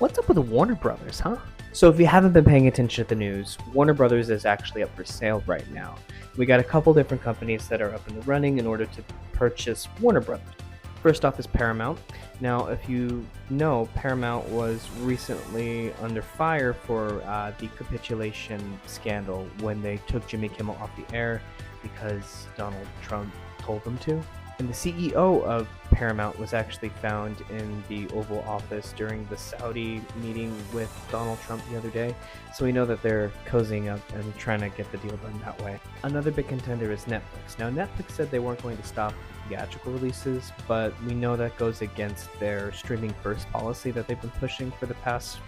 What's up with Warner Brothers, huh? So if you haven't been paying attention to the news, Warner Brothers is actually up for sale right now. We got a couple different companies that are up in the running in order to purchase Warner Brothers. First off is Paramount. Now, if you know, Paramount was recently under fire for the capitulation scandal when they took Jimmy Kimmel off the air because Donald Trump told them to. And the CEO of Paramount was actually found in the Oval Office during the Saudi meeting with Donald Trump the other day. So we know that they're cozying up and trying to get the deal done that way. Another big contender is Netflix. Now, Netflix said they weren't going to stop theatrical releases, but we know that goes against their streaming first policy that they've been pushing for the past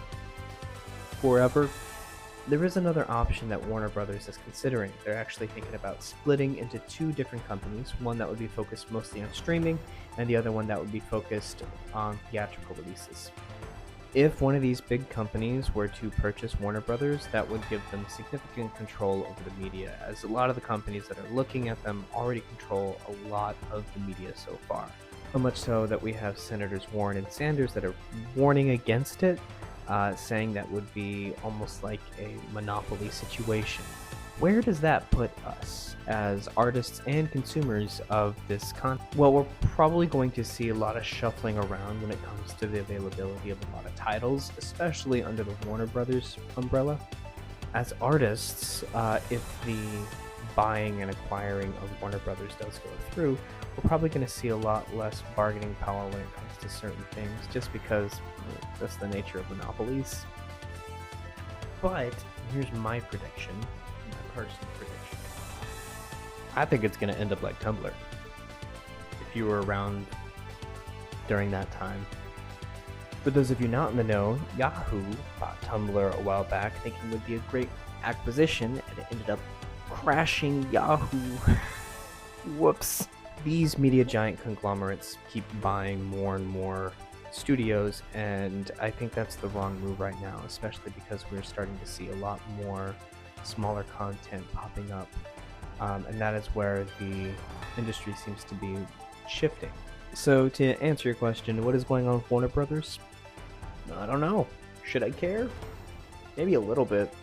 forever. There is another option that Warner Brothers is considering. They're actually thinking about splitting into two different companies, one that would be focused mostly on streaming, and the other one that would be focused on theatrical releases. If one of these big companies were to purchase Warner Brothers, that would give them significant control over the media, as a lot of the companies that are looking at them already control a lot of the media so far. So much so that we have Senators Warren and Sanders that are warning against it, saying that would be almost like a monopoly situation. Where does that put us as artists and consumers of this content? Well, we're probably going to see a lot of shuffling around when it comes to the availability of a lot of titles, especially under the Warner Brothers umbrella. As artists, if the buying and acquiring of Warner Brothers does go through, we're probably going to see a lot less bargaining power when it comes to certain things, just because that's the nature of monopolies. But here's my prediction, my personal prediction. I think it's going to end up like Tumblr. If you were around during that time. For those of you not in the know, Yahoo bought Tumblr a while back thinking it would be a great acquisition, and it ended up crashing Yahoo. Whoops. These media giant conglomerates keep buying more and more studios, and I think that's the wrong move right now, especially because we're starting to see a lot more smaller content popping up, and that is where the industry seems to be shifting. So to answer your question, what is going on with Warner Brothers? I don't know. Should I care? Maybe a little bit.